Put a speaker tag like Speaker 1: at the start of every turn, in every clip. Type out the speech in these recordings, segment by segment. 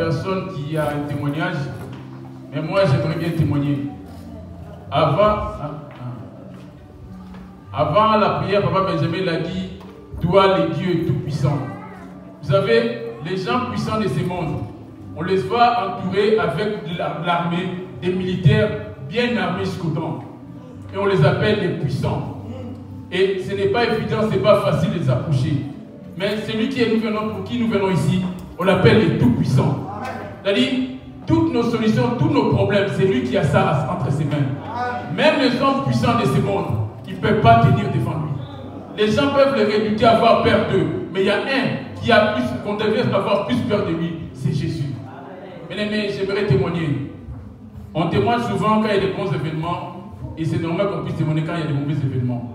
Speaker 1: personne qui a un témoignage, mais moi j'aimerais bien témoigner. Avant la prière, Papa Benjamin l'a dit, toi le Dieu tout-puissant. Vous savez, les gens puissants de ce monde, on les voit entourés avec de l'armée, des militaires bien armés jusqu'aux dents. Et on les appelle les puissants. Et ce n'est pas évident, ce n'est pas facile de les approcher. Mais celui qui pour qui nous venons ici, on l'appelle les tout-puissants. C'est-à-dire, toutes nos solutions, tous nos problèmes, c'est lui qui a ça entre ses mains. Même les hommes puissants de ce monde, ils ne peuvent pas tenir devant lui. Les gens peuvent les réduire, avoir peur d'eux. Mais il y a un qui a plus, qu'on devrait avoir plus peur de lui, c'est Jésus. Bien-aimés, j'aimerais témoigner. On témoigne souvent quand il y a des bons événements, et c'est normal qu'on puisse témoigner quand il y a des mauvais événements.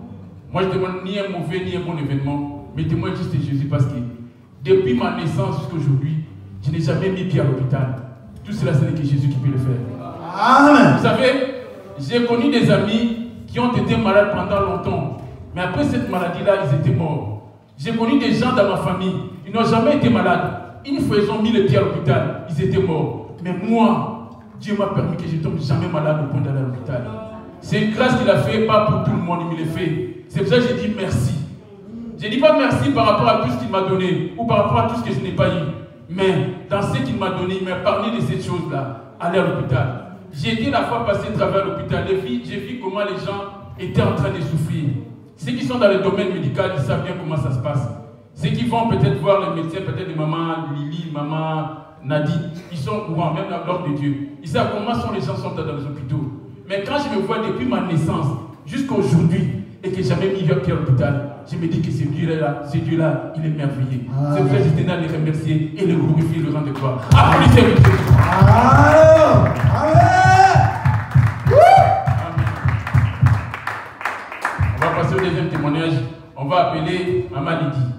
Speaker 1: Moi, je ne témoigne ni un mauvais ni un bon événement, mais je témoigne juste de Jésus parce que depuis ma naissance jusqu'à aujourd'hui, je n'ai jamais mis pied à l'hôpital. Tout cela, ce n'est que Jésus qui peut le faire. Amen. Vous savez, j'ai connu des amis qui ont été malades pendant longtemps, mais après cette maladie-là, ils étaient morts. J'ai connu des gens dans ma famille, ils n'ont jamais été malades. Une fois, ils ont mis les pieds à l'hôpital, ils étaient morts. Mais moi, Dieu m'a permis que je ne tombe jamais malade au point d'aller à l'hôpital. C'est une grâce qu'il a fait, pas pour tout le monde, il me l'a fait. C'est pour ça que j'ai dit merci. Je ne dis pas merci par rapport à tout ce qu'il m'a donné, ou par rapport à tout ce que je n'ai pas eu. Mais dans ce qu'il m'a donné, il m'a parlé de cette chose-là, aller à l'hôpital. J'ai été la fois passé à travers l'hôpital, j'ai vu comment les gens étaient en train de souffrir. Ceux qui sont dans le domaine médical, ils savent bien comment ça se passe. Ceux qui vont peut-être voir les médecins, peut-être les mamans Lily, maman Nadine, ils sont au courant, même dans l'ordre de Dieu. Ils savent comment sont les gens sont dans les hôpitaux. Mais quand je me vois depuis ma naissance jusqu'à aujourd'hui et que jamais mis pied à l'hôpital, je me dis que ce Dieu-là, il est merveilleux. C'est pour ça que je tenais à le remercier et le glorifier, le rendre de gloire. Applaudissez-le. Amen. On va passer au deuxième témoignage. On va appeler Maman Lydie.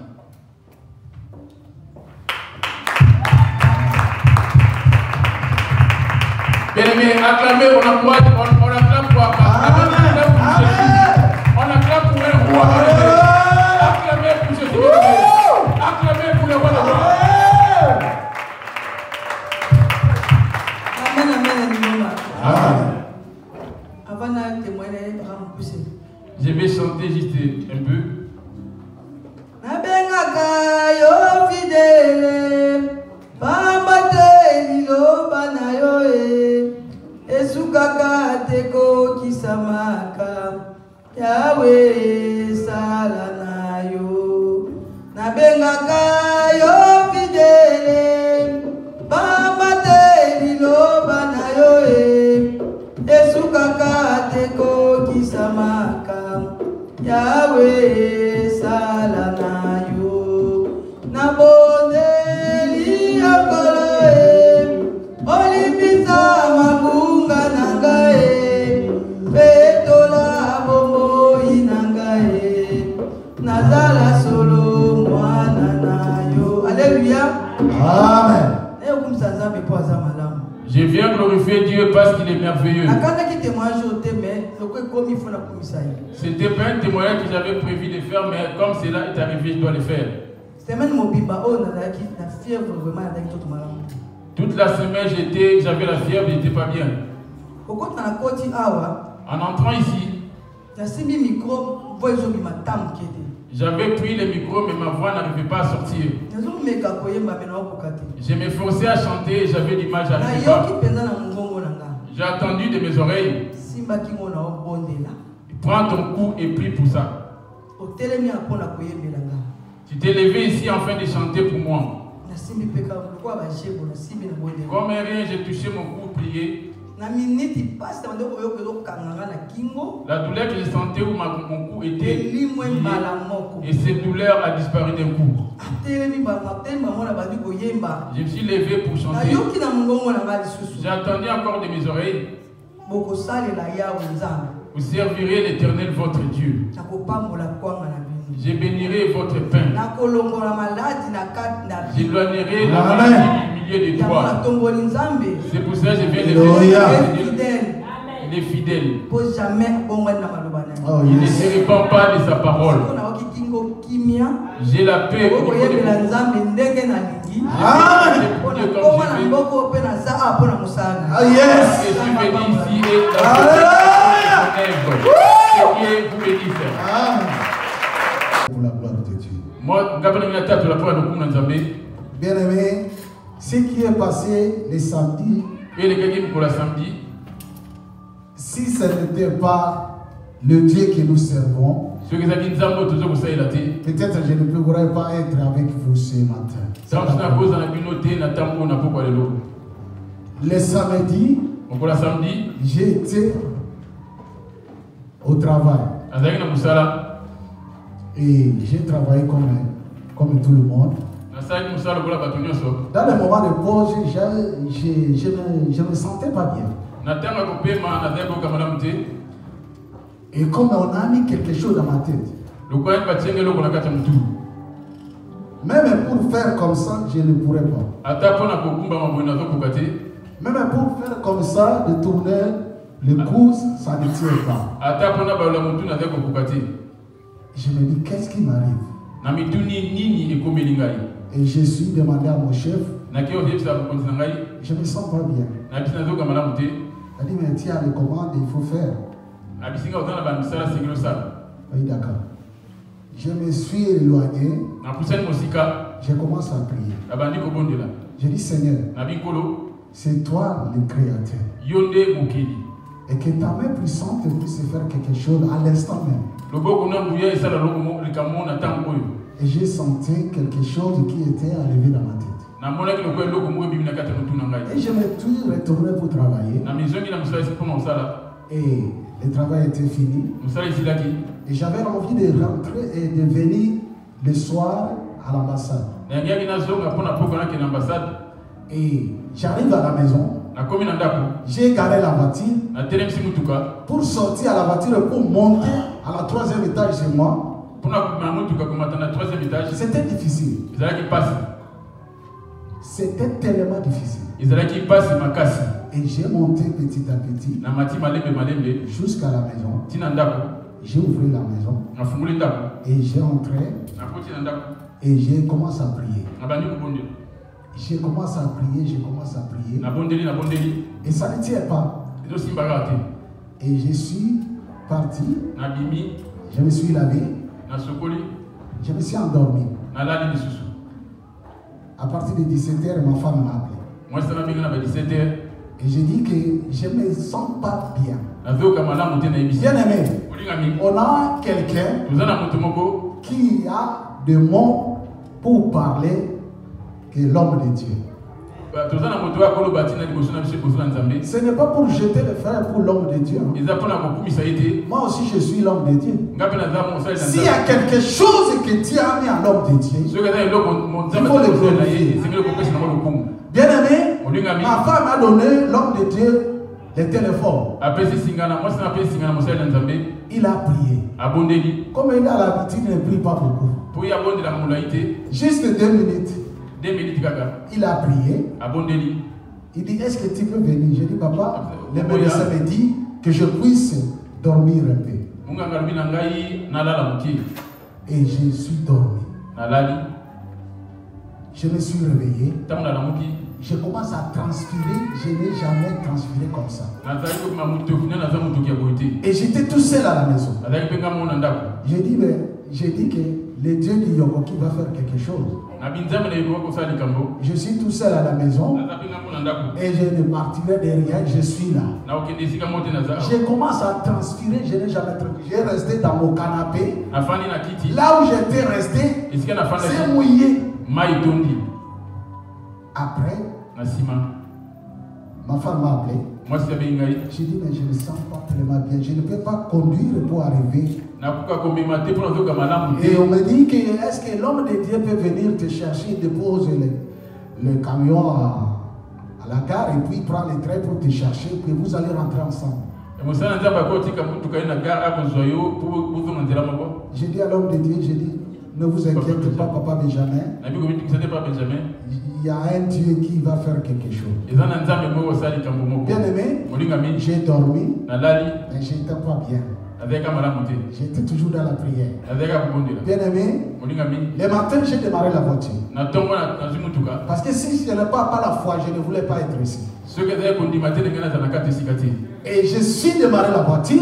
Speaker 1: Bien aimé, acclamez, on acclame pour Amen. On acclame pour un roi. Acclamez pour Jésus. Acclamez pour le roi de gloire. Amen.
Speaker 2: Avant de témoigner,
Speaker 1: je vais chanter juste un peu.
Speaker 2: Yahweh salanayo nabengaka yo fidele bambate liloba na yo esukaka teko kisamaka Yahweh salanayo nabondeli akolo olimbisa mabunga nangae petola bomo inangae nazala solo mwana nayo. Alléluia. Amen.
Speaker 1: Je viens glorifier Dieu parce qu'il est merveilleux. C'était pas un témoignage que j'avais prévu de faire, mais comme cela est arrivé, je dois le faire. Toute la semaine, j'avais la fièvre, j'étais pas bien. En entrant ici, j'avais pris le micro, mais ma voix n'arrivait pas à sortir. Je me forçais à chanter et j'avais du mal, j'arrivais pas. J'ai attendu de mes oreilles. Prends ton coup et prie pour ça. Tu t'es levé ici afin de chanter pour moi. Comme rien, j'ai touché mon cou, prié. La douleur que j'ai sentie où mon cou était liée, et cette douleur a disparu d'un coup. Je me suis levé pour chanter. J'ai attendu encore de mes oreilles. Vous servirez l'Éternel votre Dieu. Je bénirai votre pain. J'éloignerai la maladie du milieu de toi. C'est pour ça que je viens de dire. Il est fidèle. Il ne se répand pas de sa parole. J'ai la paix au niveau de mon cœur.
Speaker 3: Ah, yes.
Speaker 1: Je suis venu ici et vous bénisse.
Speaker 3: Pour la gloire de Dieu. Bien aimé, ce qui est passé les samedis, si ce n'était pas le Dieu que nous servons, peut-être je ne pourrais pas être avec vous ce matin. Le samedi, j'étais au travail. Et j'ai travaillé comme tout le monde. Dans le moment de pause, je me sentais pas bien. Et comme on a mis quelque chose dans ma tête, même pour faire comme ça, je ne pourrais pas. Même pour faire comme ça, de tourner les coups, ça ne tient pas. Je me dis, qu'est-ce qui m'arrive? Et je suis demandé à mon chef, je me sens pas bien. Il a dit, mais tiens, les commandes, il faut faire. Oui, d'accord. Je me suis éloigné. Je commence à prier. Je dis, Seigneur, c'est toi le créateur. Et que ta main puissante puisse faire quelque chose à l'instant même. Et j'ai senti quelque chose qui était arrivé dans ma tête. Et je me suis retourné pour travailler. Et le travail était fini. Et j'avais envie de rentrer et de venir le soir à l'ambassade. Et j'arrive à la maison. J'ai garé la voiture. Pour sortir à la voiture, pour monter à la 3e étage chez moi. C'était difficile. C'était tellement difficile. Et j'ai monté petit à petit jusqu'à la maison. J'ai ouvert la maison. Et j'ai entré. Et j'ai commencé à prier. Je commence à prier. Et ça ne tient pas. Et je suis parti. Je me suis lavé. Je me suis endormi. À partir de 17h, ma femme m'a appelé. Et j'ai dit que je ne me sens pas bien. Bien aimé, on a quelqu'un qui a des mots pour parler que l'homme de Dieu. Ce n'est pas pour jeter le fer pour l'homme de Dieu. Moi aussi je suis l'homme de Dieu. S'il y a quelque chose que Dieu a mis à l'homme de Dieu, il faut le glorifier. Bien aimé, ma femme a donné l'homme de Dieu le téléphone. Il a prié. Comme il a l'habitude, il ne prie pas beaucoup. Juste 2 minutes. Il a prié. Il dit, est-ce que tu peux venir? J'ai dit, papa, le médecin me dit que je puisse dormir un peu. Et je suis dormi. Je me suis réveillé. Je commence à transpirer. Je n'ai jamais transpiré comme ça. Et j'étais tout seul à la maison. J'ai dit que le Dieu du Yokoki va faire quelque chose. Je suis tout seul à la maison et je ne partirai de rien, je suis là. Je commence à transpirer, je n'ai jamais transpiré. J'ai resté dans mon canapé. Là où j'étais resté, c'est mouillé. Après, ma femme m'a appelé. J'ai dit, mais je ne sens pas tellement bien. Je ne peux pas conduire pour arriver. Et on me dit que est-ce que l'homme de Dieu peut venir te chercher, déposer le camion à la gare et puis prendre le train pour te chercher, puis vous allez rentrer ensemble. J'ai dit à l'homme de Dieu, j'ai dit, ne vous inquiétez pas, papa Benjamin. Il y a un Dieu qui va faire quelque chose. Bien aimé, j'ai dormi, mais je n'étais pas bien. J'étais toujours dans la prière. Bien aimé, les matins j'ai démarré la voiture. Parce que si je n'avais pas la foi, je ne voulais pas être ici. Et je suis démarré la voiture.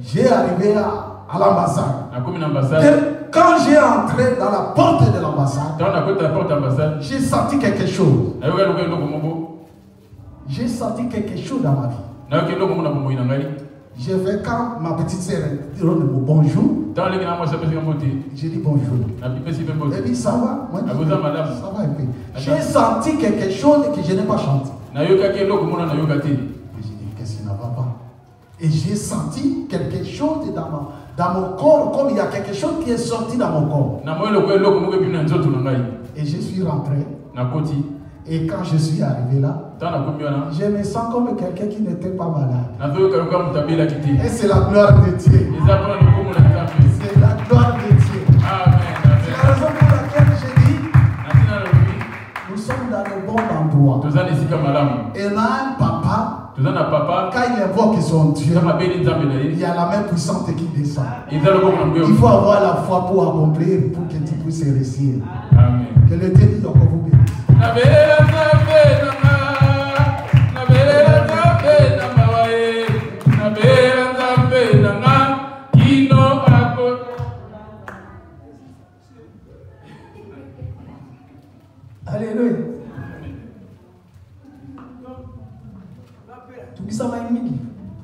Speaker 3: J'ai arrivé à l'ambassade. Quand j'ai entré dans la porte de l'ambassade, j'ai senti quelque chose. J'ai senti quelque chose dans ma vie. J'ai fait quand ma petite sœur dit bonjour. J'ai dit bonjour. Elle dit ça va. Moi, ça va un peu. J'ai senti quelque chose que je n'ai pas chanté. J'ai dit qu'est-ce qui ne va pas. Et j'ai senti quelque chose dans mon corps, comme il y a quelque chose qui est sorti dans mon corps. Et je suis rentré. Et quand je suis arrivé là, je me sens comme quelqu'un qui n'était pas malade. Et c'est la gloire de Dieu. C'est la gloire de Dieu. C'est la raison pour laquelle je dis, nous sommes dans le bon endroit. Et on a un papa. Quand il invoque son Dieu, il y a la main puissante qui descend. Il faut avoir la foi pour accomplir, pour que tu puisses réussir. Amen. Que le Dieu vous bénisse. Alléluia.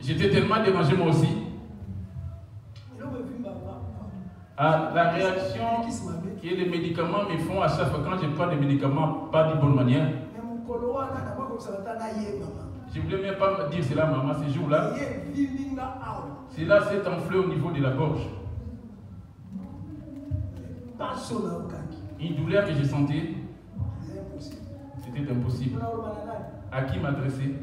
Speaker 1: J'étais tellement dérangé moi aussi. La réaction que les médicaments me font à chaque fois quand je prends des médicaments pas de bonne manière. Je ne voulais même pas me dire cela, maman, ces jours-là. Cela s'est enflé au niveau de la gorge. Une douleur que j'ai sentie, c'était impossible. À qui m'adresser?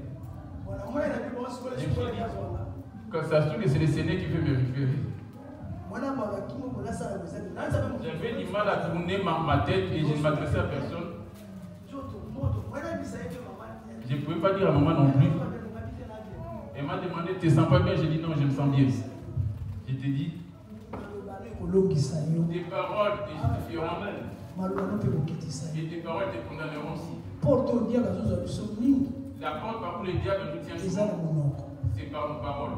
Speaker 1: Quand ça se trouve, c'est le Seigneur qui veut me récupérer. J'avais du mal à tourner ma tête et je ne m'adressais à personne. Je ne pouvais pas dire à maman non plus. Elle m'a demandé, tu ne te sens pas bien? J'ai dit non, je me sens bien. Je t'ai dit, tes paroles te justifieront et tes paroles te condamneront aussi. La porte par où le diable nous tient souvent, c'est par nos paroles.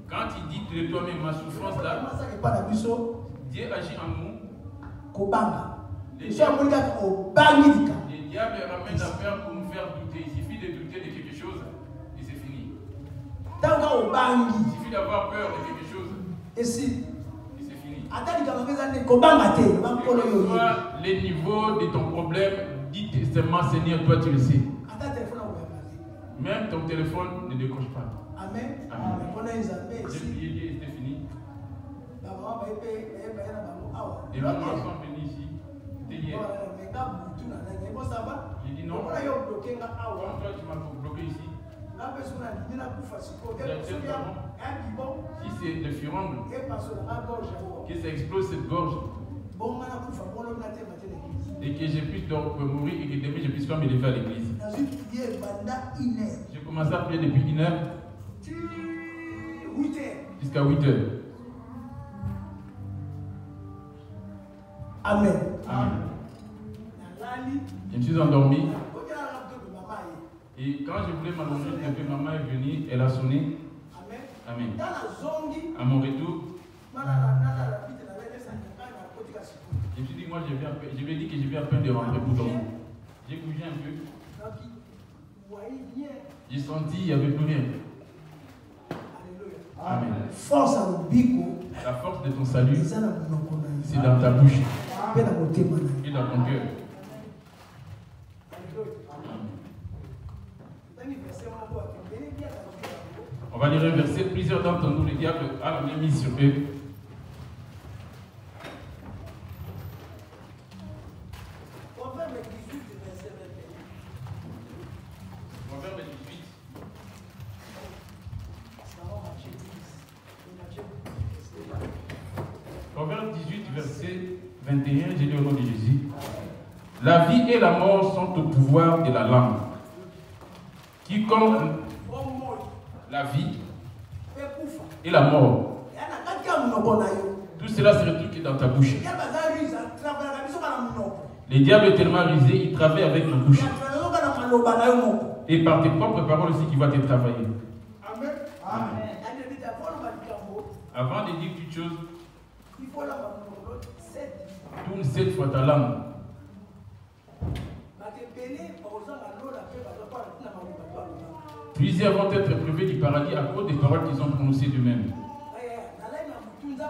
Speaker 1: Quand il dit de toi-même ma souffrance là, Dieu agit en nous. Le diable ramène la peur pour nous faire douter. Il suffit de douter de quelque chose et c'est fini. Il suffit d'avoir peur de quelque chose et c'est fini. Les niveaux de ton problème, dis seulement Seigneur, toi tu le sais. Même ton téléphone ne décroche pas. Amen. J'ai prié Dieu et c'était fini. Les mamans sont venues ici. C'était hier. J'ai dit non. Pourquoi toi tu m'as bloqué ici? Si c'est le furonde que ça explose cette gorge et que je puisse mourir et que demain je puisse pas me lever à l'église. J'ai commencé à prier depuis 1 heure jusqu'à 8 heures.
Speaker 3: Amen.
Speaker 1: Amen. Je me suis endormi. Et quand je voulais m'allonger, maman est venue, elle a sonné. Amen. À mon retour, je me suis dit, moi je lui ai dit que je viens à peine de rentrer pour dormir. J'ai bougé un peu. J'ai senti qu'il n'y avait plus rien. Amen. La force de ton salut, c'est dans ta bouche et dans ton cœur. On va les reverser. Plusieurs d'entre nous, le diable a la même mise sur eux. Proverbe 18. Proverbe 18, verset 21, j'ai lu au nom de Jésus. La vie et la mort sont au pouvoir de la langue. qui comme la vie et la mort. Tout cela se retrouve dans ta bouche. Les diables est tellement rusé, il travaille avec la bouche. Et par tes propres paroles aussi qu'il va te travailler.
Speaker 2: Amen.
Speaker 1: Avant de dire toute chose, tourne 7 fois ta langue. Plusieurs vont être privés du paradis à cause des paroles qu'ils ont prononcées d'eux-mêmes. Il m'a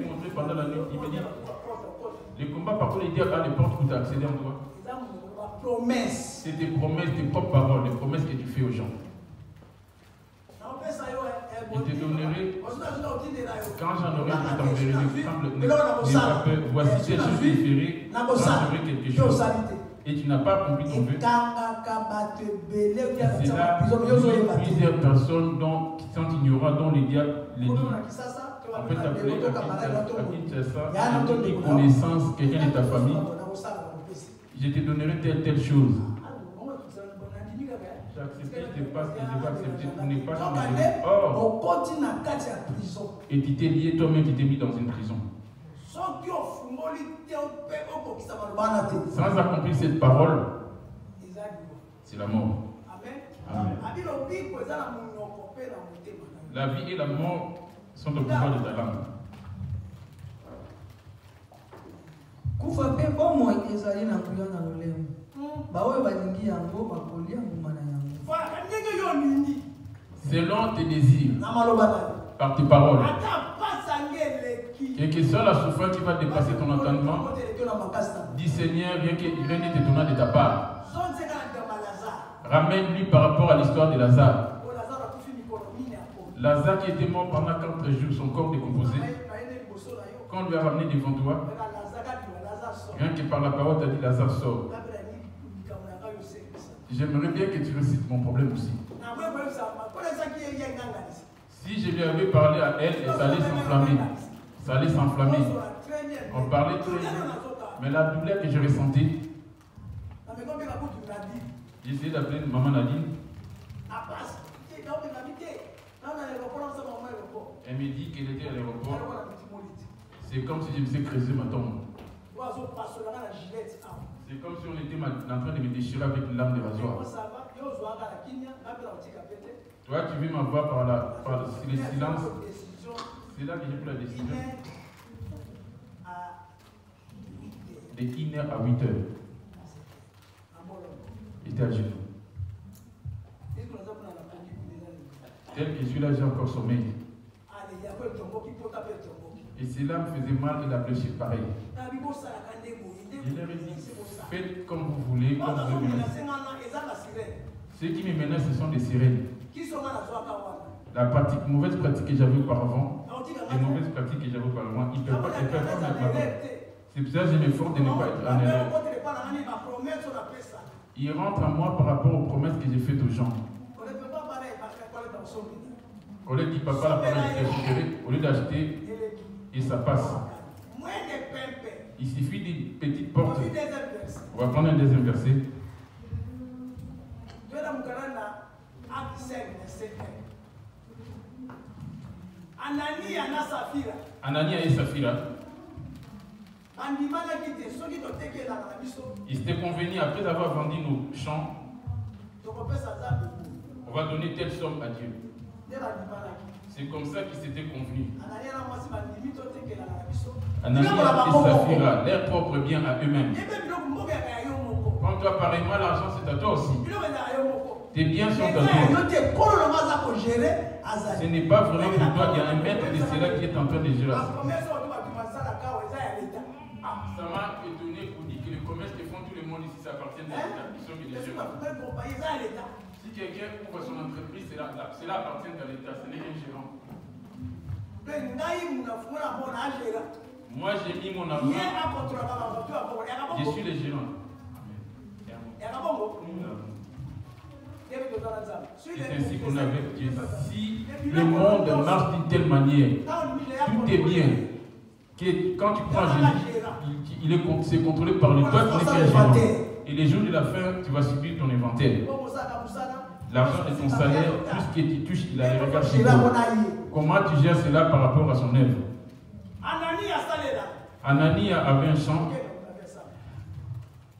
Speaker 1: montré pendant la nuit, il me dit, les combats par contre, les diables a les portes pour t'accéder en toi. C'est des promesses, tes propres paroles, les promesses que tu fais aux gens. Je te donnerai, quand j'en aurai, je t'enverrai l'exemple. N'aie pas peur, voici ces choses différées, j'en ferai quelque chose. Et tu n'as pas compris ton vœu. C'est là plusieurs personnes qui sont ignorantes, dont les diables les disent. On peut t'appeler à Kinshasa, une connaissance, quelqu'un de ta famille. Je te donnerai telle chose. J'ai accepté, je n'ai pas accepté, tu n'es pas changé. Or, et tu t'es lié toi-même, tu t'es mis dans une prison. Sans accomplir cette parole, c'est la mort. Amen. La vie et la mort sont au pouvoir de ta langue. Selon tes désirs, par tes paroles, quelle que soit la souffrance qui va dépasser ton entendement, dis Seigneur, rien n'est étonnant de ta part. Ramène-lui par rapport à l'histoire de Lazare. Lazare qui était mort pendant 4 jours, son corps décomposé. Quand on lui a ramené devant toi, rien que par la parole, tu as dit Lazare sort. J'aimerais bien que tu récites mon problème aussi. Si je lui avais parlé à elle, ça allait s'enflammer. Ça allait s'enflammer. On parlait très bien. Mais la douleur que je ressentais, j'ai essayé d'appeler maman Nadine. Elle me dit qu'elle était à l'aéroport. C'est comme si je me suis creusé ma tombe. C'est comme si on était en train de me déchirer avec une lame de rasoir. Toi, tu veux m'avoir par le silence. C'est là que j'ai pris la décision. De 1h à 8h. J'étais à genoux. Tel que je suis là, j'ai encore sommeil. Et cela me faisait mal et la blessure pareil. Je leur ai dit, faites comme vous voulez, comme vous voulez. Ceux qui me menacent, ce sont des sirènes. La mauvaise pratique que j'avais auparavant, les mauvaises pratiques que j'avais auparavant, ils ne peuvent pas me pardonner. C'est pour ça que je m'efforce de ne pas être en erreur. Ils rentrent à moi par rapport aux promesses que j'ai faites aux gens. On leur dit, papa, la parole est récupérée, au lieu d'acheter, et ça passe. Il suffit d'une petite porte. On va prendre un deuxième verset. Anania et Saphira. Ils s'étaient convenus après avoir vendu nos champs. On va donner telle somme à Dieu. C'est comme ça qu'ils s'étaient convenus. Anania et Saphira, leur propre bien à eux-mêmes. Quand toi, pareillement, l'argent c'est à toi aussi. Tes biens sont à toi. Ce n'est pas vraiment pour toi, il y a un maître de cela qui est en train de gérer ça. Ça m'a étonné pour dire que le commerce que font tout le monde ici, ça appartient à l'État. Ils sont des gérants. Si quelqu'un ouvre son entreprise, cela appartient à l'État, ce n'est qu'un gérant. Moi, j'ai mis mon argent. Je suis le gérant. C'est ainsi qu'on avait Dieu. Si le monde marche d'une telle manière, tout est bien. Que quand tu prends Jésus, c'est contrôlé par le peuple, n'est qu'un gérant. Et les jours de la fin, tu vas subir ton inventaire. L'argent de ton salaire, tout ce que tu touches, il a les regards chez toi. Comment tu gères cela par rapport à son œuvre? Anania avait un champ.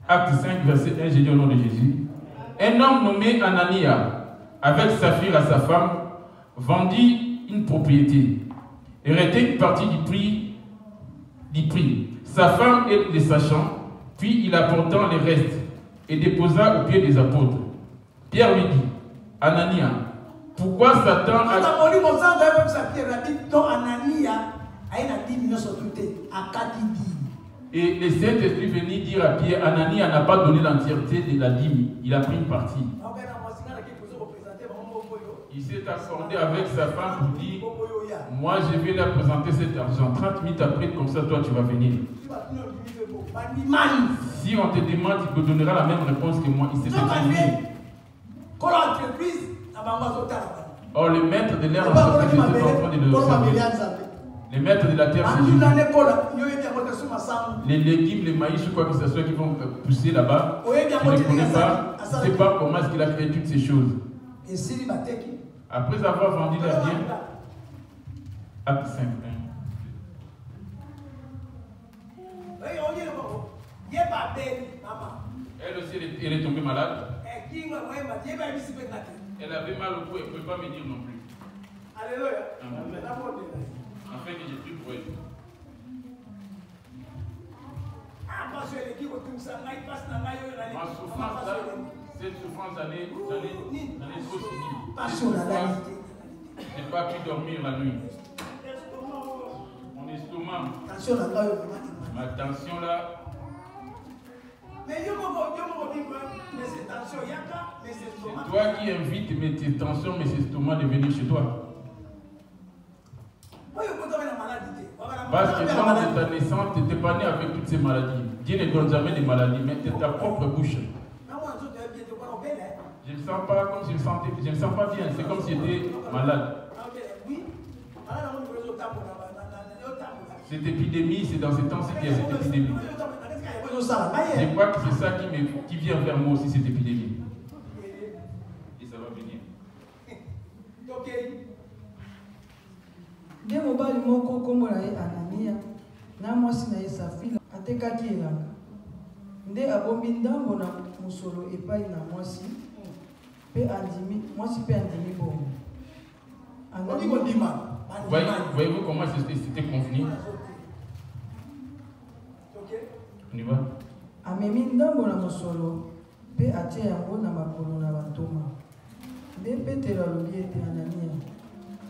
Speaker 1: Acte 5, verset 1, j'ai dit au nom de Jésus. Un homme nommé Anania, avec Saphir à sa femme, vendit une propriété et retait une partie du prix. Sa femme et les sachant, puis il apporta les restes et déposa au pied des apôtres. Pierre lui dit, Anania, pourquoi Satan a... Et le Saint-Esprit venait dire à Pierre, Anania n'a pas donné l'entièreté de la dîme, il a pris une partie. Il s'est accordé avec sa femme pour dire, moi je vais leur présenter cet argent, 30 minutes après, comme ça toi tu vas venir. Si on te demande, il te donnera la même réponse que moi, il s'est incliné. Or le maître de l'air, les maîtres de la terre, c'est Jésus. Les légumes, les maïs ou quoi que ce soit qui vont pousser là-bas, tu ne connais pas, tu ne sais pas comment est-ce qu'il a créé toutes ces choses. Après avoir vendu leur bien, acte 5. Elle aussi, elle est tombée malade. Elle avait mal au cou, elle ne pouvait pas venir non plus. Alléluia. Afin que j'ai pris pour elle. Ma souffrance là, cette souffrance j'en ai trop subi. Je n'ai pas pu dormir la nuit. Mon estomac, ma tension là. C'est toi qui invites tes tensions, mes estomacs de venir chez toi. Parce que quand de ta naissance, tu n'étais pas né avec toutes ces maladies. Dieu ne donne jamais des maladies, mais c'est ta propre bouche. Je ne me sens pas comme je me sentais, je ne me sens pas bien, c'est comme si j'étais malade. Cette épidémie, c'est dans ces temps-ci qu'il y a cette épidémie. Je crois que c'est ça qui vient vers moi aussi, cette épidémie. Et ça va venir.
Speaker 2: Nde mobali moko kombo na ye Anania na mwasi na ye Safira atekaki elanga nde abombi ndambo na musolo epai na mwasi pe andimi mwasi pe andimi bongo.
Speaker 1: Voyez-vous comment c'était convenu? On y va?
Speaker 2: Amemi ndambo na musolo pe atia yango na makolo na bantoma nde Petero alobi ete Anania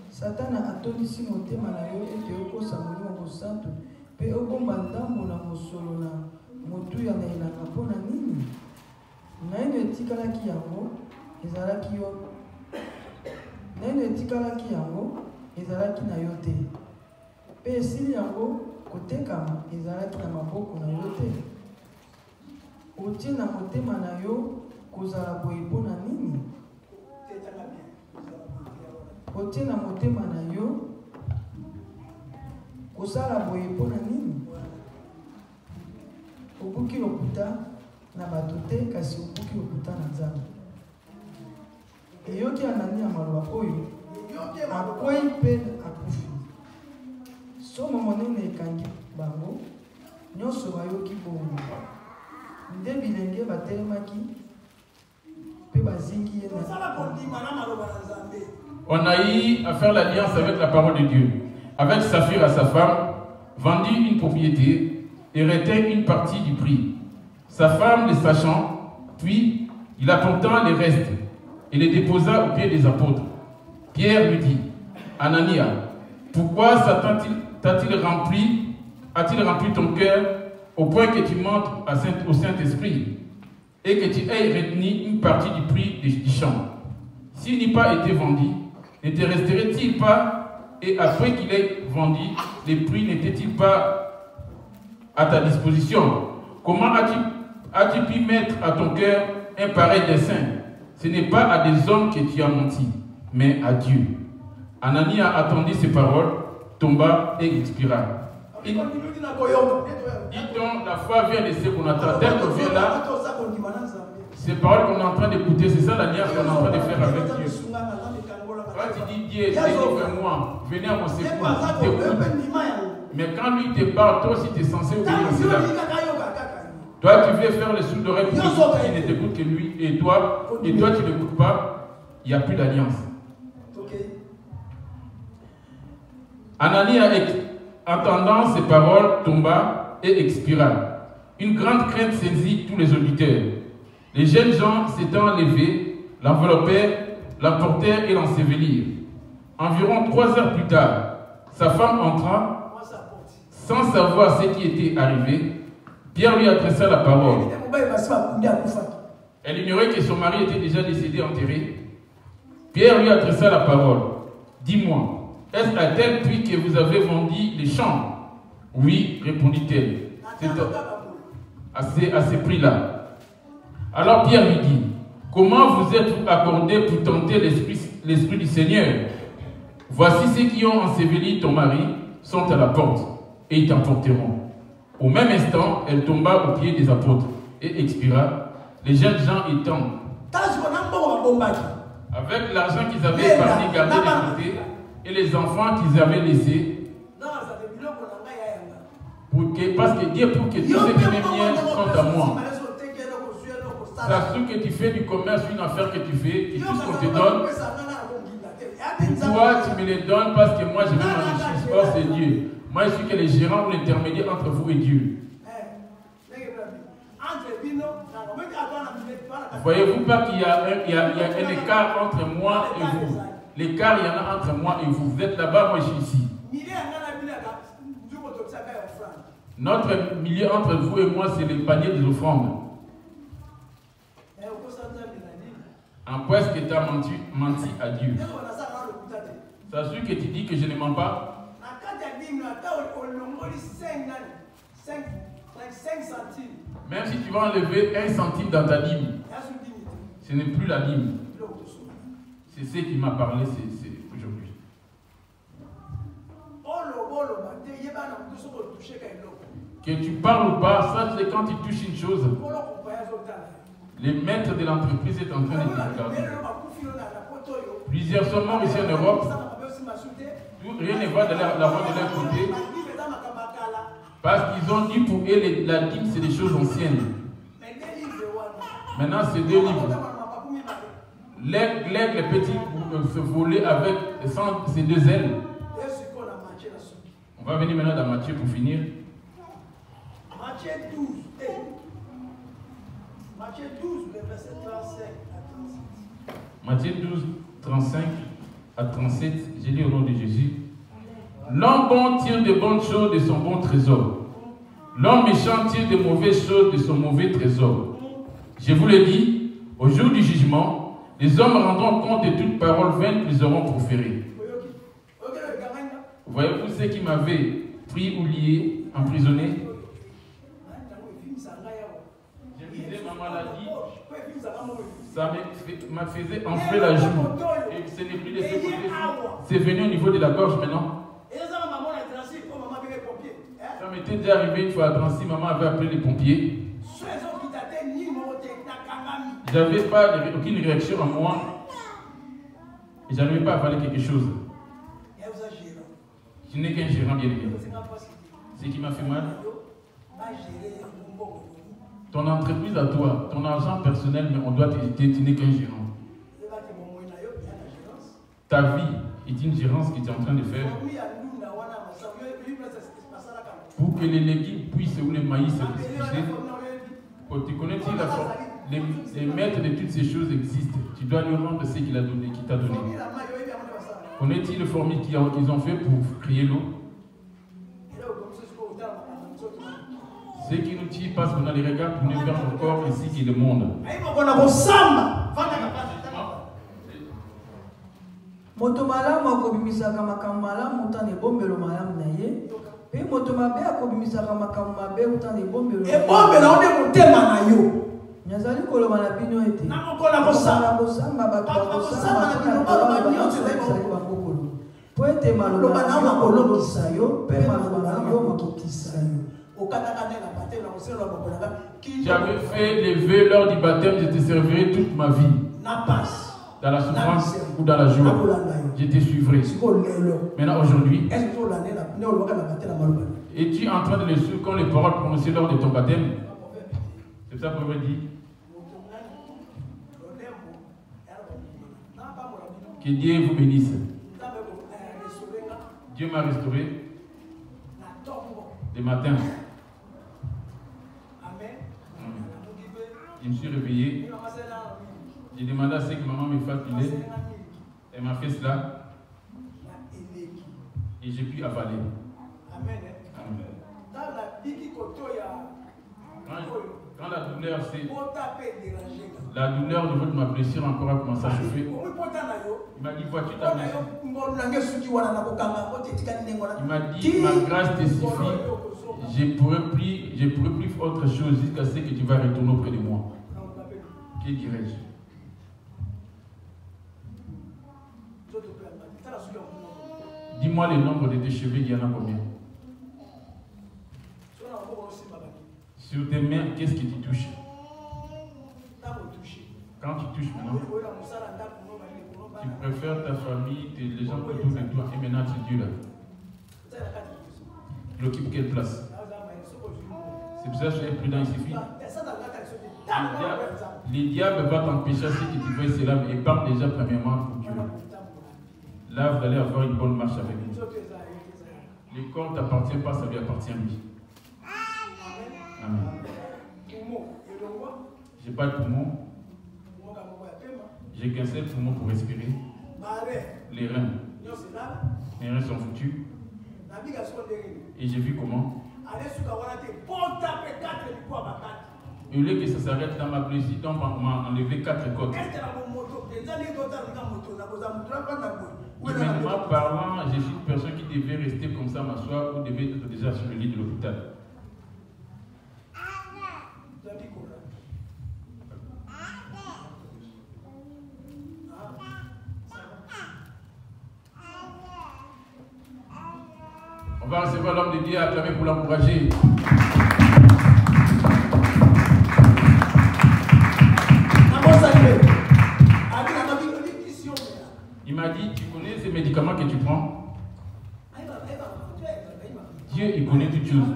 Speaker 2: Satana atondisi motema na yo ete okosa Molimo Santo pe okomba ndambo na mosolo na motuya na elanga mpo na nini? Naino etikalaki yango ezalaki na yo te pe esili yango kotekama ezalaki na maboko na yo te. Otie na motema na yo kozala boye mpo na nini? Otie na motema na yo kosala boye mpo na nini? Obuki lokuta na bato te kasi obuki lokuta na Nzambe. Eyoki Anania maloba oyo akwei mpe akufi. Somo monene ekangi bango nyonso bayoki bongo nde bilenge batelemaki mpe bazingi ye na
Speaker 1: On a eu à faire l'alliance avec la parole de Dieu. Avec Saphir à sa femme, vendit une propriété et retint une partie du prix. Sa femme, le sachant, puis il apporta les restes et les déposa au pied des apôtres. Pierre lui dit, Anania, pourquoi Satan a-t-il rempli ton cœur au point que tu mentes au Saint-Esprit et que tu aies retenu une partie du prix du champ? S'il n'eût pas été vendu, ne te resterait-il pas, et après qu'il ait vendu, les prix n'étaient-ils pas à ta disposition? Comment as-tu pu mettre à ton cœur un pareil dessein? Ce n'est pas à des hommes que tu as menti, mais à Dieu. Anania attendit ces paroles, tomba et expira. Dit-on, la foi vient de ce qu'on attend. Dès qu'on vient là, Ces paroles qu'on est en train d'écouter, c'est ça l'alliance qu'on est en train de faire avec Dieu. Quand tu dis Dieu, délivre-moi, venez à mon secours, il t'écoute. Mais quand lui te parle, toi aussi tu es censé obéir à cela. Toi tu veux faire les sous d'oreille pour qu'il ne t'écoute que lui, et toi tu ne l'écoutes pas, il n'y a plus d'alliance. Anani, entendant ces paroles, tomba et expira. Une grande crainte saisit tous les auditeurs. Les jeunes gens s'étant levés, l'enveloppèrent, l'emportèrent et l'ensevelirent. Environ 3 heures plus tard, sa femme entra, sans savoir ce qui était arrivé. Pierre lui adressa la parole. Elle ignorait que son mari était déjà décédé, enterré. Pierre lui adressa la parole. Dis-moi, est-ce à tel prix que vous avez vendu les champs? Oui, répondit-elle. C'est à ce prix-là. Alors Pierre lui dit, comment vous êtes-vous accordé pour tenter l'Esprit du Seigneur? Voici ceux qui ont enseveli ton mari sont à la porte et ils t'emporteront. Au même instant, elle tomba aux pieds des apôtres et expira. Les jeunes gens étant avec l'argent qu'ils avaient épargné, gardé de côté, et les enfants qu'ils avaient laissés, parce que Dieu pour que tous ces biens sont à moi. Ça se que tu fais du commerce, une affaire que tu fais, et tout ce qu'on te donne, toi tu me les donnes parce que moi je veux m'enrichir. Oh c'est Dieu. Moi je suis que les gérants ou l'intermédiaire entre vous et Dieu. Voyez-vous pas qu'il y a un écart entre moi et vous? L'écart il y en a entre moi et vous. Vous êtes là-bas, moi je suis ici. Notre milieu entre vous et moi c'est le panier des offrandes. En quoi est-ce que tu as menti à Dieu? Ça veut dire que tu dis que je ne mens pas? Même si tu vas enlever 1 centime dans ta dîme, ce n'est plus la dîme. C'est ce qui m'a parlé aujourd'hui. Que tu parles ou pas, ça c'est quand tu touches une chose. Le maître de l'entreprise est en train de te regarder. Plusieurs sont morts ici en Europe. Rien ne va de la voie de leur côté. Parce qu'ils ont dit pour eux la dîme c'est des choses anciennes. Maintenant c'est 2 livres. L'aigle petit se voler avec ses 2 ailes. On va venir maintenant dans Matthieu pour finir.
Speaker 4: Matthieu 12. Matthieu 12, le verset 35 à 37.
Speaker 1: Matthieu 12, 35 à 37, j'ai dit au nom de Jésus. L'homme bon tire de bonnes choses de son bon trésor. L'homme méchant tire de mauvaises choses de son mauvais trésor. Je vous le dis, au jour du jugement, les hommes rendront compte de toute parole vaine qu'ils auront proférée. Voyez-vous ceux qui m'avaient pris ou lié, emprisonné? Ma maladie, ça me faisait enfler la joue. Et ce n'est plus de ce côté. C'est venu au niveau de la gorge maintenant. Ça m'était déjà arrivé une fois à Drancy, maman avait appelé les pompiers. Je n'avais pas aucune réaction à moi. Et je n'arrivais pas à parler quelque chose. Je n'ai qu'un gérant bien aimé. Ce qui m'a fait mal. Ton entreprise à toi, ton argent personnel, mais on doit t'éviter, tu n'es qu'un gérant. Ta vie est une gérance que tu es en train de faire pour que les légumes puissent ou les maïs se pousser. Tu connais les maîtres de toutes ces choses existent. Tu dois lui rendre ce qu'il a donné, qu'il t'a donné. Connais-tu le formule qu'ils ont fait pour créer l'eau? Ce qui nous tue parce qu'on a les regards pour nous faire encore ici qui est le monde.
Speaker 2: Moto malamu akobimisaka makambo malamu utana ebombelo malamu na ye. Pe moto mabe akobimisaka makambo mabe utana ebombelo. Ebombelo onde motema na yo. Nyazali koloba na bino ete. Na mokola kosamba bato bakosamba na bino baloba nyonso ezali bakokolo. Po ete maloba na makolo kisayo, pe maloba na yo makokisa yo.
Speaker 1: J'avais fait les vœux lors du baptême, je te servirai toute ma vie. Dans la souffrance ou dans la joie, je te suivrai. Maintenant, aujourd'hui, es-tu en train de les suivre comme les paroles prononcées lors de ton baptême? C'est ça qu'on veut dire. Que Dieu vous bénisse. Dieu m'a restauré des matins. Je me suis réveillé. J'ai demandé à ce que maman me fasse du lait. Elle m'a fait cela. Et j'ai pu avaler. Amen. Quand la douleur c'est la douleur de ma blessure encore a commencé à chauffer. Il m'a dit, vois-tu ta blessure? Il m'a dit, ma grâce te suffit. Je ne pourrai plus faire autre chose jusqu'à ce que tu vas retourner auprès de moi. Que dirais-je? Dis-moi le nombre de tes cheveux, il y en a combien? Sur tes mains, qu'est-ce que tu touches? Quand tu touches maintenant, tu préfères ta famille, les gens autour de toi, et maintenant c'est Dieu là. Il occupe quelle place? C'est pour ça que je suis prudent, il suffit. Les diables vont t'empêcher si tu veux cela, mais parle déjà premièrement pour Dieu. Là, vous allez avoir une bonne marche avec lui. Le corps ne t'appartient pas, ça lui appartient à lui. Amen. J'ai pas de poumon. J'ai qu'un seul poumon pour respirer. Les reins. Les reins sont foutus. Et j'ai vu comment. Au lieu que ça s'arrête dans ma blessure, donc on m'a enlevé 4 côtes. Humainement parlant, je suis une personne qui devait rester comme ça, m'asseoir, ou devait être déjà sur le lit de l'hôpital. On va recevoir l'homme de Dieu, acclamer pour l'encourager. Il m'a dit, tu connais ces médicaments que tu prends? Dieu, il connaît toutes choses.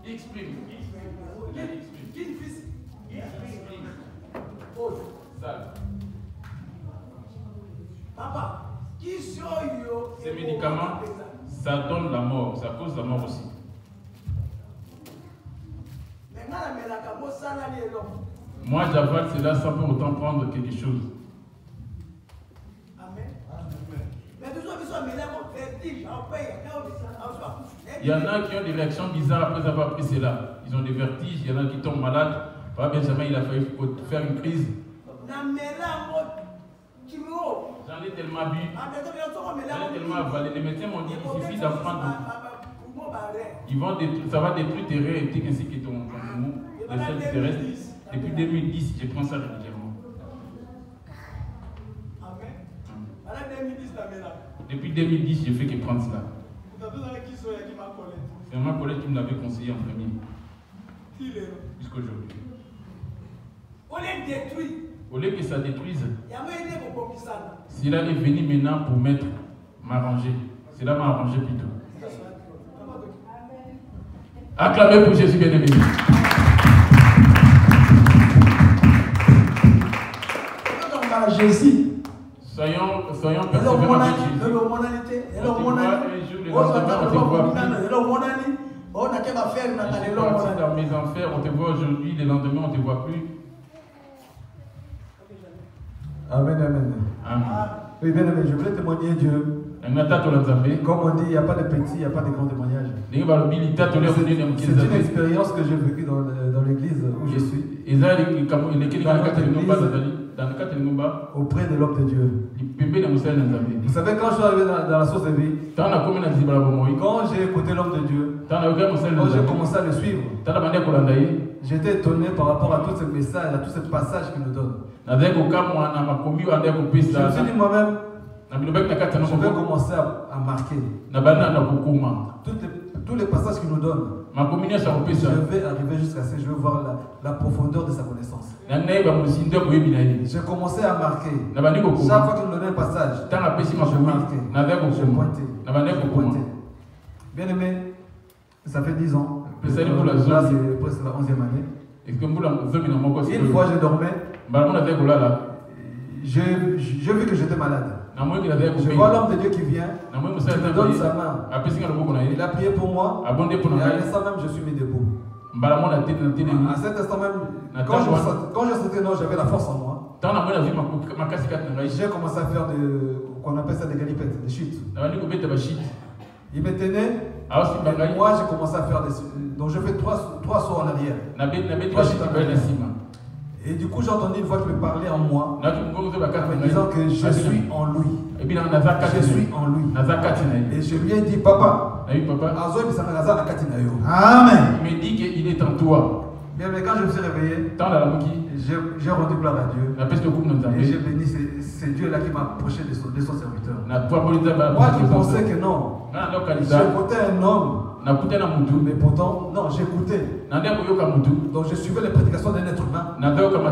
Speaker 1: Exprime. Ces médicaments, ça donne la mort, ça cause la mort aussi. Moi, j'avale cela sans pour autant prendre quelque chose. Il y en a qui ont des réactions bizarres après avoir pris cela. Ils ont des vertiges, il y en a qui tombent malades. Pas Benjamin, il a failli faire une crise. J'en ai tellement bu, j'en ai tellement avalé. Les médecins m'ont dit qu'il suffit d'en prendre. Ça va détruire tes reins ainsi que ton poumon, les sels terrestres. Depuis 2010, je prends ça régulièrement. Depuis 2010, je fais que prendre cela. C'est ma collègue qui me l'avait conseillé en premier. Jusqu'aujourd'hui. Au lieu que ça détruise, cela est venu maintenant pour m'arranger. Cela m'a arrangé plutôt. Acclamez pour Jésus bien-aimé.
Speaker 3: Jésus.
Speaker 1: Soyons persévérants avec Jésus. Dans mes enfers, on te voit aujourd'hui, le lendemain, on ne te voit plus.
Speaker 3: Amen, amen.
Speaker 1: Amen.
Speaker 3: Oui, bien aimé, je voulais témoigner Dieu. Comme on dit, il n'y a pas de petit, il n'y a pas de grand témoignage. C'est une expérience que j'ai vécue dans l'église où je suis. Auprès de l'homme de Dieu. Vous savez, quand je suis arrivé dans la source de vie, quand j'ai écouté l'homme de Dieu, quand j'ai commencé à le suivre, j'étais étonné par rapport à tous ces messages, à tous ces passages qu'il nous donne. Je me suis dit moi-même, je vais commencer à marquer tous les passages qu'il nous donne. Je vais arriver jusqu'à ce que je veux voir la profondeur de sa connaissance. J'ai commencé à marquer. Chaque fois qu'il nous donnait un passage, je marquais, je pointais. Bien aimé, ça fait 10 ans. Là, c'est presque la 11e année. Une fois, je dormais. J'ai vu que j'étais malade. Je vois l'homme de Dieu qui vient, il me donne sa main. Il a prié pour moi, et à l'instant même, je suis mis debout. À cet instant même, quand je sentais non, j'avais la force en moi. J'ai commencé à faire qu'on appelle ça des galipettes, des chutes. Il me tenait, et moi j'ai commencé à faire des... Donc je fais 3 sauts en arrière. 3 chutes en arrière. Et du coup, j'ai entendu une voix qui me parlait en moi, en disant que je suis en lui. Je suis en lui. Et je lui ai dit, papa,
Speaker 1: Amen.
Speaker 3: Il me dit qu'il est en toi. Bien, mais quand je me suis réveillé, j'ai rendu gloire à Dieu. Et j'ai béni ce Dieu-là qui m'a approché de son serviteur. Moi qui pensais que non. J'écoutais un homme. Mais pourtant, non, j'écoutais. Donc je suivais les prédications d'un être humain.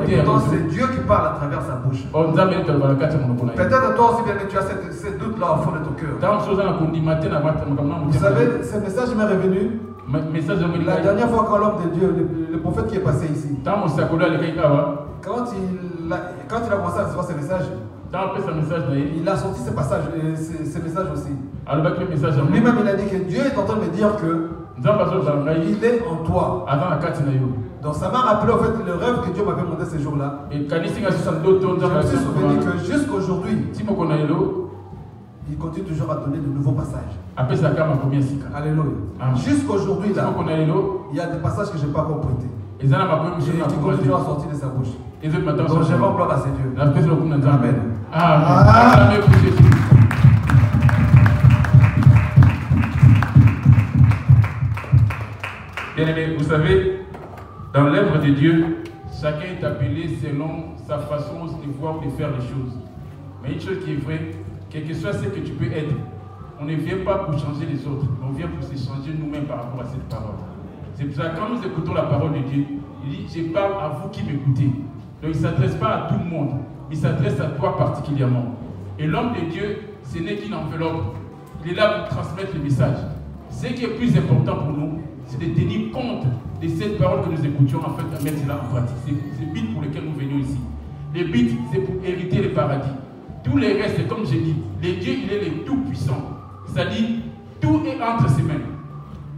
Speaker 3: Et pourtant, c'est Dieu qui parle à travers sa bouche. Peut-être toi aussi, bien, tu as ces doutes-là au fond de ton cœur. Vous savez, ce message m'est revenu. La dernière fois quand l'homme de Dieu, le prophète qui est passé ici, quand il a commencé à recevoir ce message, il a sorti ce passage, ce message aussi. Lui-même, il a dit que Dieu est en train de me dire que il est en toi. Donc ça m'a rappelé en fait le rêve que Dieu m'avait montré ce jour-là. Je me suis souvenu que jusqu'aujourd'hui, il continue toujours à donner de nouveaux passages. Alléluia. Jusqu'aujourd'hui, là, il y a des passages que je n'ai pas encore pointés. Et qui continuent toujours à sortir de sa bouche. Donc je rends gloire à ces dieux. Amen. Amen.
Speaker 1: Bien-aimés, vous savez, dans l'œuvre de Dieu, chacun est appelé selon sa façon de voir ou de faire les choses. Mais une chose qui est vraie, quel que soit ce que tu peux être, on ne vient pas pour changer les autres, mais on vient pour se changer nous-mêmes par rapport à cette parole. C'est pour ça que quand nous écoutons la parole de Dieu, il dit, je parle à vous qui m'écoutez. Donc il ne s'adresse pas à tout le monde, il s'adresse à toi particulièrement. Et l'homme de Dieu, ce n'est qu'une enveloppe. Il est là pour transmettre le message. Ce qui est plus important pour nous, c'est de tenir compte de cette parole que nous écoutions, en fait, à mettre cela en pratique. C'est le but pour lequel nous venions ici. Le but, c'est pour hériter le paradis. Tout le reste, comme j'ai dit, le Dieu, il est le tout-puissant. C'est-à-dire, tout est entre ses mains.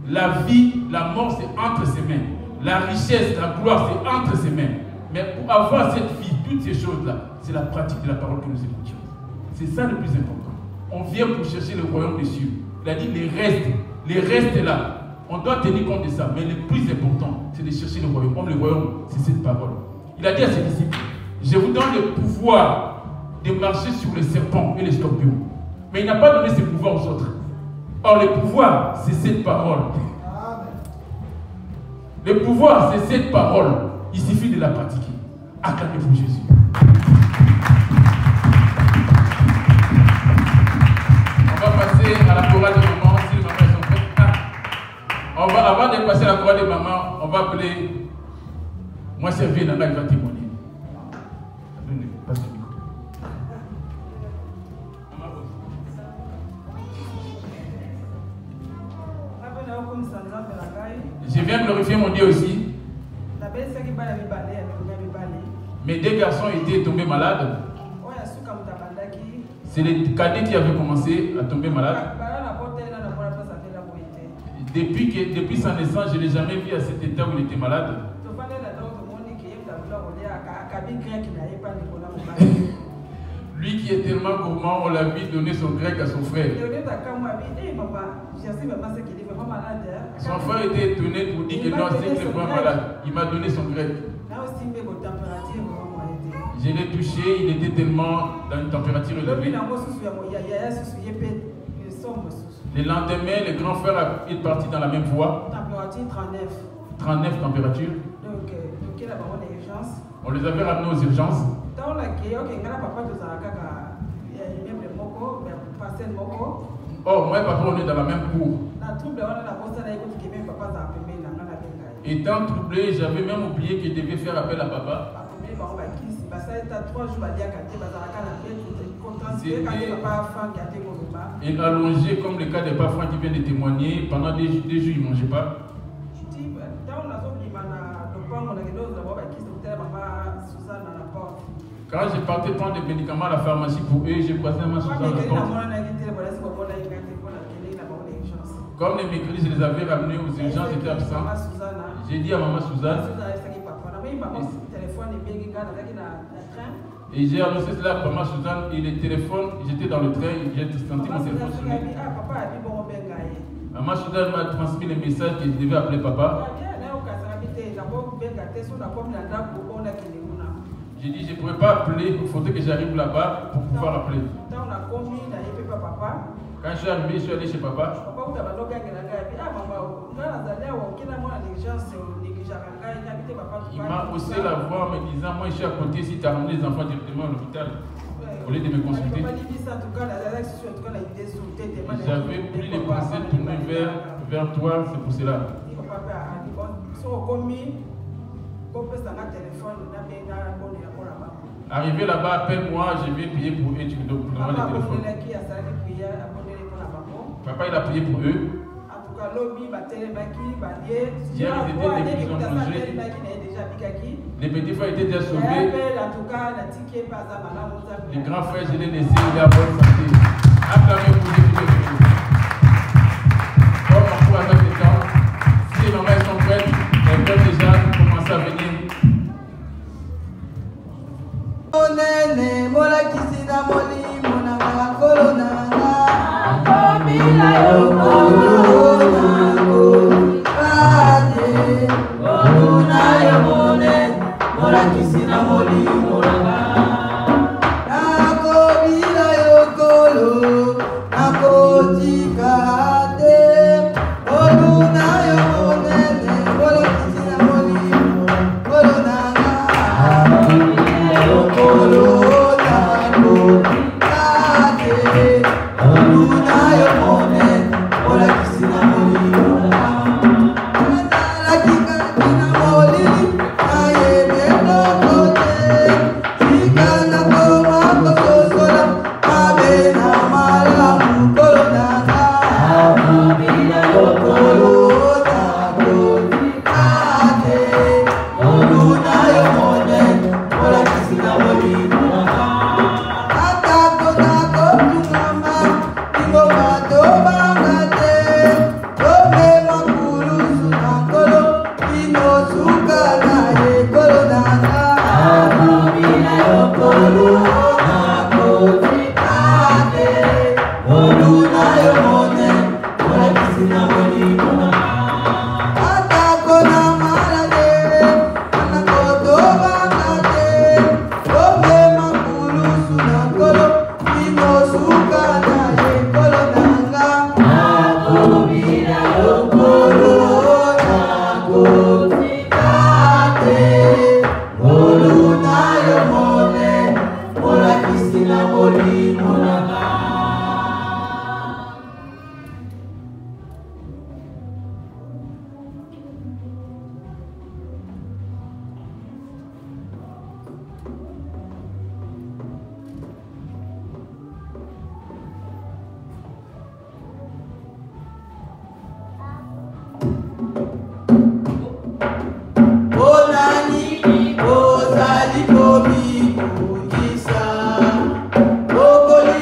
Speaker 1: La vie, la mort, c'est entre ses mains. La richesse, la gloire, c'est entre ses mains. Mais pour avoir cette vie, toutes ces choses-là, c'est la pratique de la parole que nous écoutions. C'est ça le plus important. On vient pour chercher le royaume des cieux. Il a dit les restes là. On doit tenir compte de ça. Mais le plus important, c'est de chercher le royaume. Comme le royaume, c'est cette parole. Il a dit à ses disciples, je vous donne le pouvoir de marcher sur les serpents et les scorpions. Mais il n'a pas donné ce pouvoir aux autres. Or, le pouvoir, c'est cette parole. Le pouvoir, c'est cette parole. Il suffit de la pratiquer. Acclamez pour Jésus. On va passer à la chorale de maman. Si les mamans sont prêtes. Avant de passer à la chorale de maman, on va appeler moi servir Nana, il va témoigner. Passe le micro. Je viens glorifier mon Dieu aussi. Mes deux garçons étaient tombés malades. C'est les cadets qui avaient commencé à tomber malades. Depuis sa naissance, je ne l'ai jamais vu à cet état où il était malade. Lui qui est tellement gourmand, on l'a vu donner son grec à son frère. Son frère était étonné pour dire que non, c'est qu'il est vraiment malade. Il m'a donné son grec. Je l'ai touché, il était tellement dans une température élevée. Le lendemain, le grand frère est parti dans la même voie. 39 température.
Speaker 2: Donc, il y a une urgence.
Speaker 1: On les avait ramenés aux urgences.
Speaker 2: Dans la qui ok, quand papa tu as même le moko, mais passer le moko.
Speaker 1: Oh, moi et papa on est dans la même cour.
Speaker 2: La trouble on a la poste là écoute qui même papa a appelé la ngana benga.
Speaker 1: Étant troublé, j'avais même oublié qu'il devait faire appel à papa.
Speaker 2: Appelé par on va qui si ça est à 3 jours à dire qu'à dire bazaraka la paix tout est content c'est quand papa fan qui a été Gomba.
Speaker 1: Et allongé comme le cas des parents qui viennent de témoigner pendant des jours ils ne mangeaient pas. Quand je partais prendre des médicaments à la pharmacie pour eux, j'ai croisé ma Suzanne. Comme les mercredis, je les avais ramenés aux urgences, j'étais absent. J'ai dit à maman Suzanne. Et j'ai annoncé cela à maman Suzanne et le téléphone, j'étais dans le train, j'ai senti mon téléphone sonner. Maman Suzanne m'a transmis le message que je devais appeler papa. J'ai dit, je ne pourrais pas appeler, il faudrait que j'arrive là-bas pour pouvoir appeler. Quand je suis arrivé, je suis allé chez papa. Il m'a haussé la voix en me disant, moi je suis à côté, si tu as ramené les enfants directement à l'hôpital, au lieu de me consulter. J'avais pris les pensées tournées vers toi, c'est pour cela. Arrivé là-bas, appelle-moi, je vais prier pour eux, tu me donnes le téléphone. Papa, il a prié pour eux. Hier, ils étaient des prisons logés. Les petits frères étaient déjà sauvés. Les grands frères, je les ai laissés, il est en bonne santé. Acclamez pour les filles. Comme on peut avec le temps, si les mamans sont prêtes, elles peuvent déjà commencer à venir.
Speaker 2: Onene mola kisina moli mona makolo nanga akomila yokolona ko ade oluna yomone mola kisina moli mona akomila yokolo nakotikate oluna yomone mola kisina moli mona Ozali komi kungisa, okolo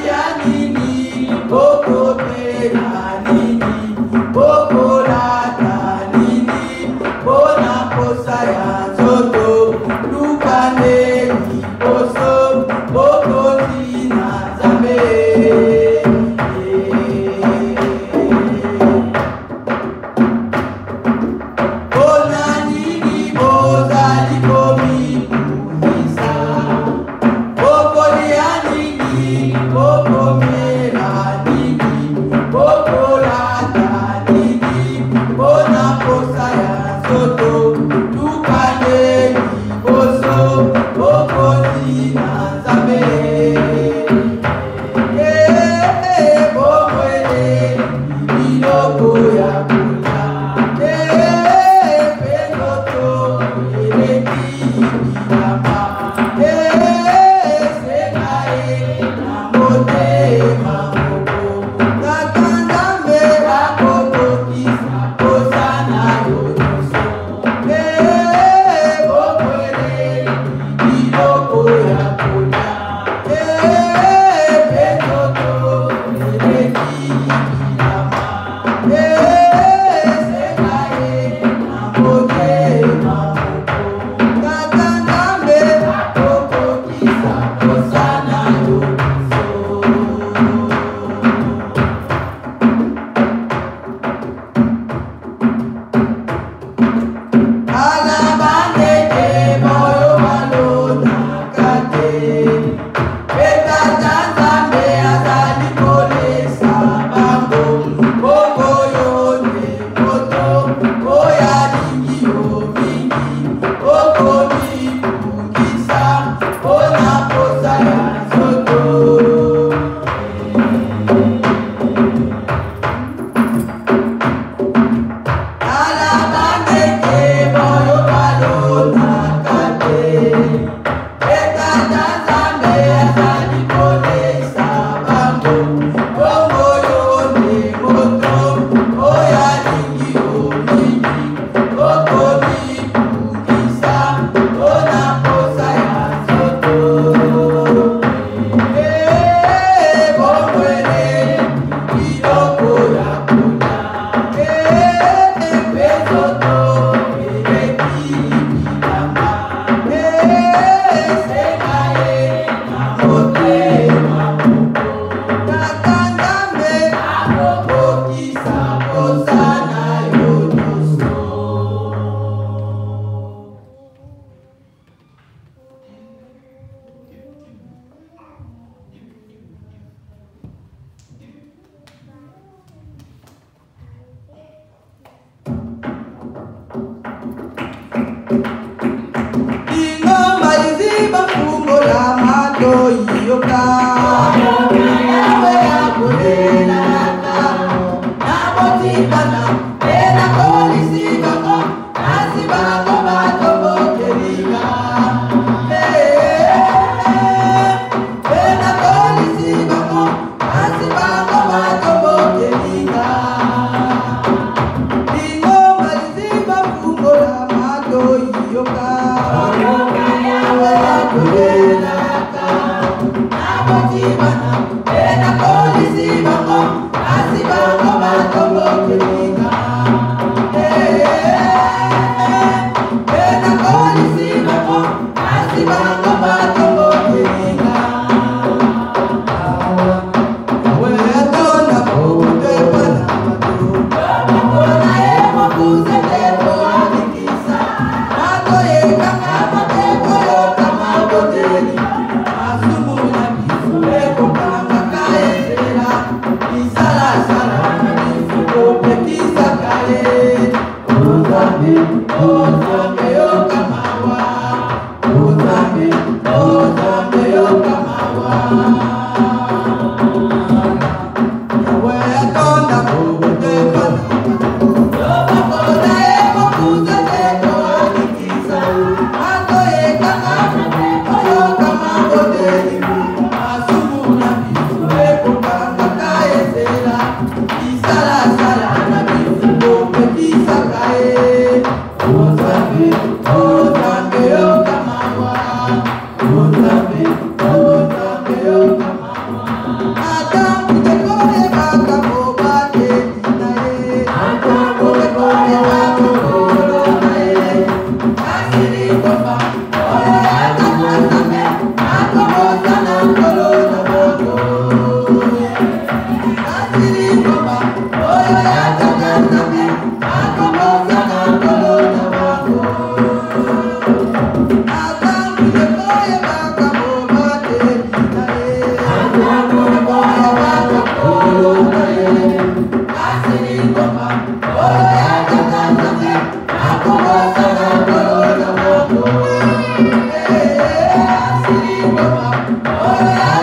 Speaker 5: Oh,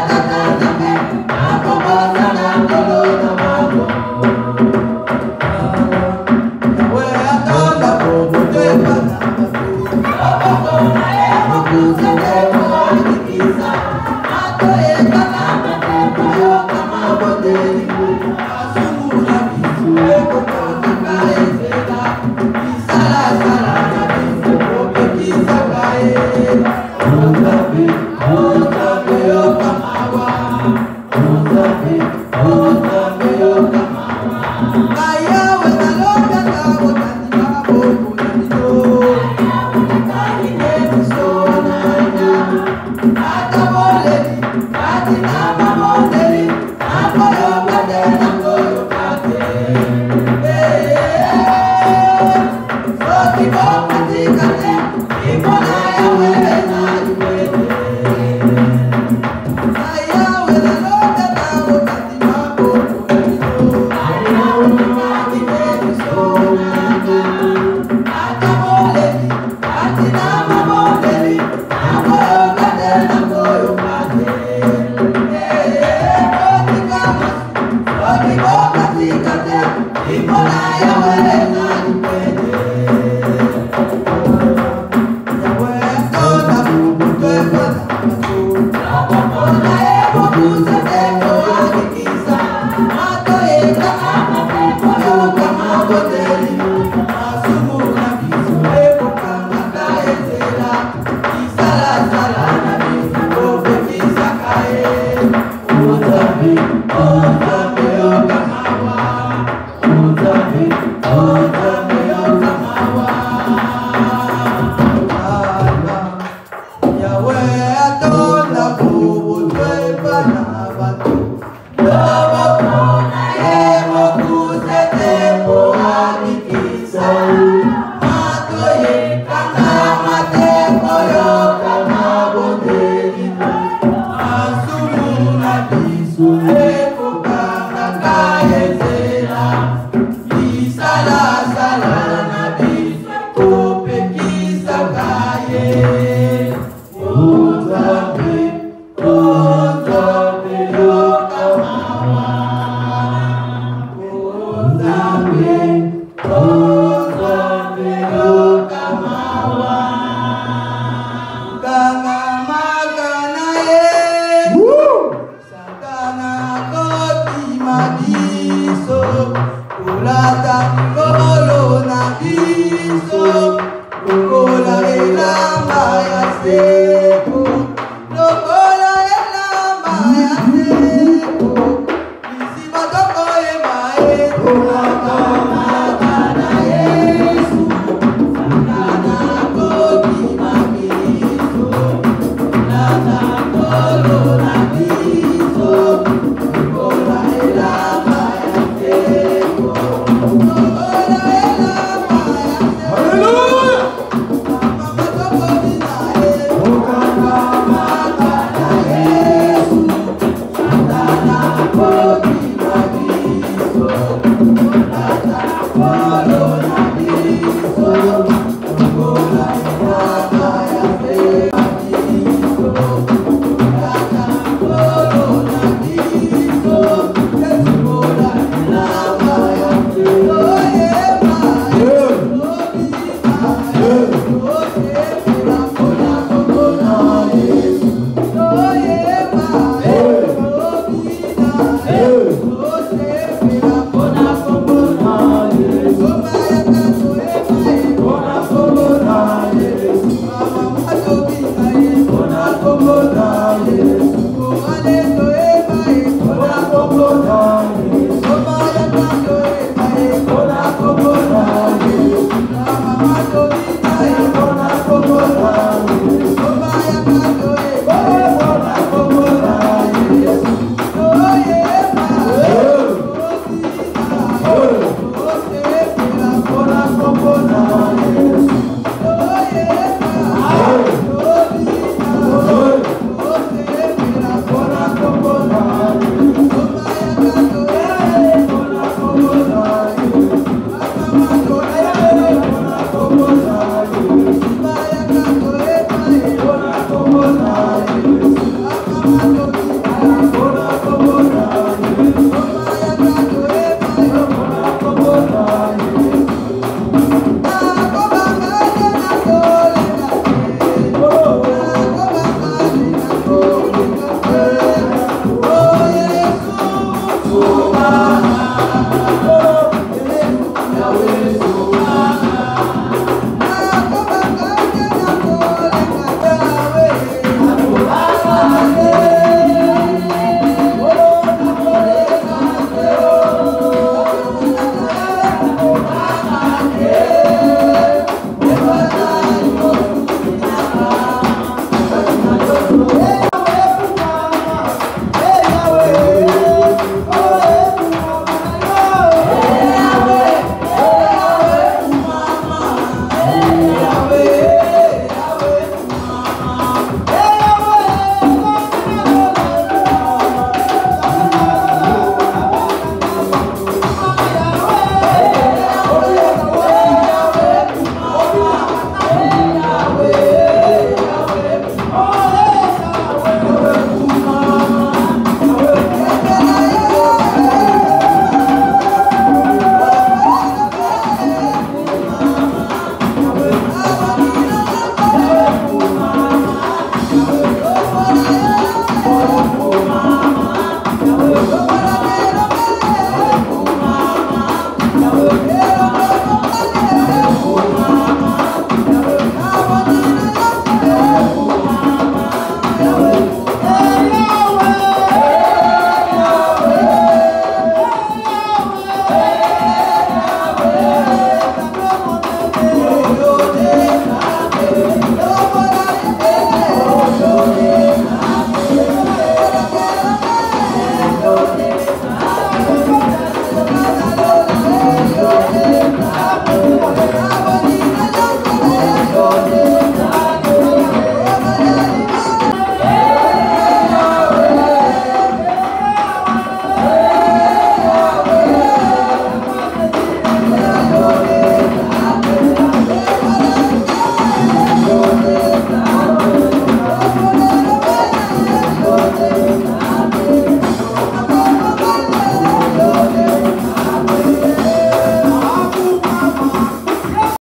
Speaker 2: Ulata